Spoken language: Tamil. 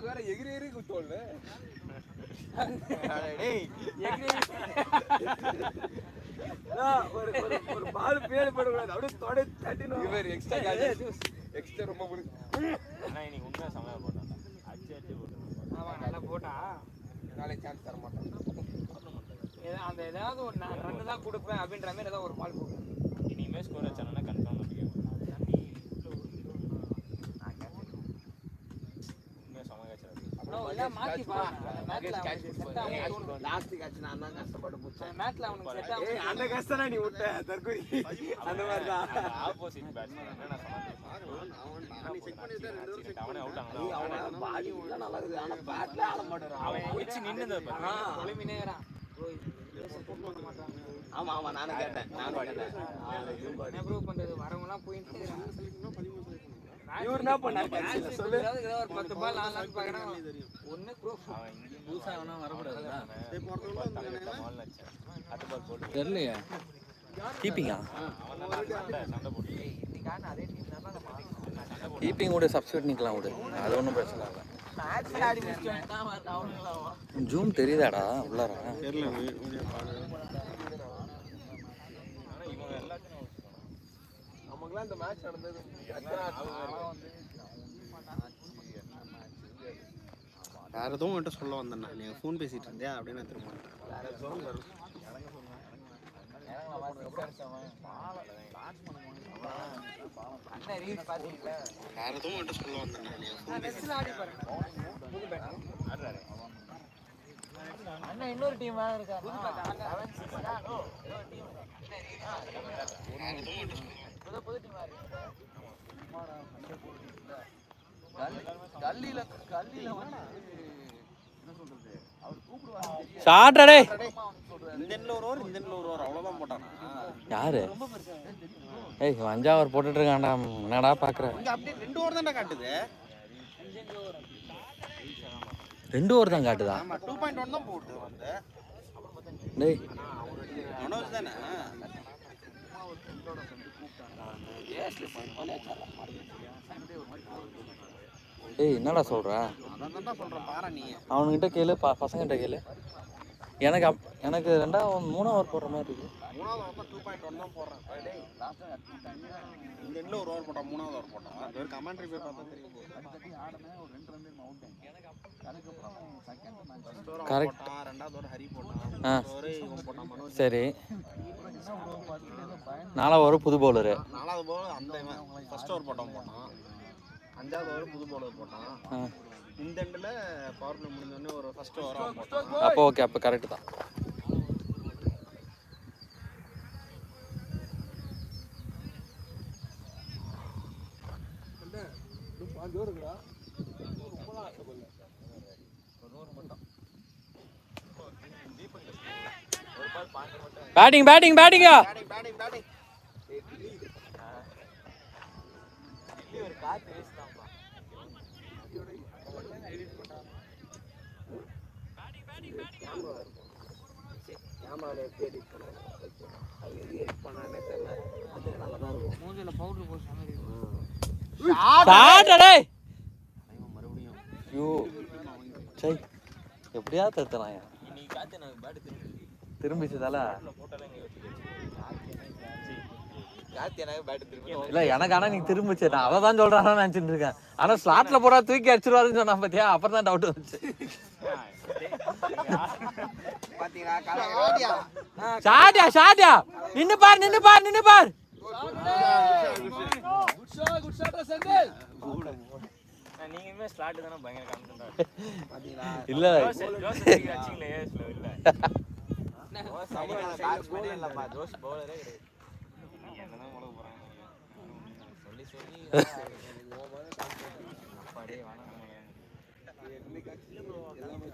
வேற எகிரி எகிரி குத்தோல்ல ஒரு பால் பேர் போடக்கூடாது அப்படியே தொட தட்டினோம் இவர் எக்ஸ்ட்ரா ரொம்ப இன்னைக்கு உண்மையாக சமையல் போட்டான் அச்சு போட்டு அவன் நல்லா போட்டா நாளைக்கு சான்ஸ் தர மாட்டான் அந்த ஏதாவது ஒரு நான் ரன்னு தான் கொடுப்பேன் அப்படின்ற மாதிரி ஏதாவது ஒரு பால் போடுவேன். இனிமேல் ஸ்கோர் வச்சானா கன்ஃபார்ம் பண்ணிக்கோ. உண்மையாக சமையல் லாஸ்ட் கேட்ச் நான் தான் கஷ்டப்பட்டு போச்சேன் மேட்ச்ல அவனுக்கு செட் ஆகும் அந்த கஷ்டம் நீ விட்ட தற்கொலை அந்த மாதிரி தான் ஆப்போசிட் பேட்ஸ்மேன் என்ன அவன் செக் பண்ணிட்டு அவனே அவுட் அவன் பாடி உள்ள நல்லா இருக்குது ஆனா பேட்ல ஆட மாட்டான் அவன் வச்சு நின்னுது ஒளிமினேறான் ஆமா ஆமா நானும் கேட்டேன் என்ன ப்ரூவ் பண்றது வரவங்கலாம் போயிட்டு இவர் என்ன பண்ணாரு சொல்லு ஒரு 10 பால் 4 ரன் பார்க்கறான் ஒண்ணு ப்ரூஃப் அவன் இங்க புதுசா அவனா வரக்கூடாதுடா அது பால் போட்டு தெரியலையே கீப்பிங்கா சண்டை போட்டு இன்னைக்கு ஆனா அதே டீம் தான் கீப்பிங் கூட சப்ஸ்டிட்யூட் நிக்கலாம் கூட அது ஒன்றும் பிரச்சனை இல்லை மேட்ச் ஆடி முடிச்சிட்டேன் ஜூம் தெரியுதாடா உள்ளார தெரியல இவங்க எல்லாத்தையும் நமக்குலாம் இந்த மேட்ச் நடந்தது வேற எதுவும் உன்கிட்ட சொல்ல வந்தேன் நீ ஃபோன் பேசிட்டு இருந்தியா அப்படின்னு நான் திரும்ப வேற எதுவும் உன்கிட்ட சொல்ல வந்தேன் அண்ணா இன்னொரு டீம் வேற இருக்கா புது டீம் கல்லில வந்து என்ன சொல்றது அவர் கூப்பிடுவாங்க ஷாட்ரே இந்த எண்ட்ல ஒரு ஓவர் இந்த எண்ட்ல ஒரு ஓவர் அவ்வளவுதான் போட்டானா யாரு ஏய் 5 ஓவர் போட்டுட்டு இருக்கான்டா என்னடா பாக்குற இங்க அப்படியே 2 ஓவர் தான்டா காட்டுது 2 ஓவர் தான் காட்டுதா ஆமா 2.1 தான் போடுது வந்து டேய் மனோஜ் தானே ஏய் என்னடா சொல்ற அதான் தான் சொல்றேன் பாரு நீ அவனுக்கிட்ட கேளு பசங்கிட்ட கேளு எனக்கு 3 ஓவர் போடுற மாதிரி இருக்கு மூணாவது ஓவர் 2.1 தான் போடுறேன் டேய் இந்த எண்ட்ல ஒரு ஓவர் போட்டான் மூணாவது ஓவர் போட்டான் அது ஒரு கமெண்ட்ரி போய் பார்த்தா தெரியும் கரெக்ட் ரெண்டாவது ஓவர் ஹரி போட்டான் ஒரு இவன் போட்டான் மனோஜ் சரி 4 ஓவர் புது பவுலரு நாலாவது பால் அந்த ஃபர்ஸ்ட் ஓவர் போட்டான் அஞ்சாவது ஓவர் புது பவுலர் போட்டான் இந்த எண்ட்ல பவர் பிளே முடிஞ்சோடனே ஒரு ஃபர்ஸ்ட் ஓவர் போட்டான் அப்போ ஓகே அப்போ கரெக்ட் தான் பேட்டிங் பேட்டிங் பேட்டிங்கா பேட்டிங் ஒரு காத்து வேஸ்டாம்பா கேமரால எடிட் பண்ணணும் அது எடிட் பண்ணானே தெரியல அது நல்லா தான் இருக்கும் மூஞ்சில பவுடர் போடுற மாதிரி ஷாட் டேய் மறுபடியும் ஐயோ சை எப்படியா தடுத்தறாங்க இன்னைக்கு காத்து எனக்கு பேட் திரும்பிச்சதால போட்டாலே இங்க காத்து எனக்கு பேட் திரும்பி இல்ல எனக்கு ஆனா நீ திரும்பிச்சு நான் அதை தான் சொல்றான்னு நினைச்சிட்டு இருக்கேன் ஆனா ஸ்லாட்ல போடா தூக்கி அடிச்சிருவாருன்னு சொன்னா பாத்தியா அப்புறம் தான் டவுட் வந்துச்சு பாத்தீங்களா ஷாட்யா நின்னு பார் குட் ஷாட் செந்தில் நீங்கமே ஸ்லாட் தான பயங்கர கான்ஃபிடன்ட்டா பாத்தீங்களா இல்ல ஜோஸ் அச்சிங்கல ஏஸ்ல இல்ல பேட்ஸ்மேன் இல்லப்பா ஜோஸ் பவுலரே கிடையாது என்னதான் முளக போறாங்க சொல்லி அப்பாடே வாங்க எல்லாமே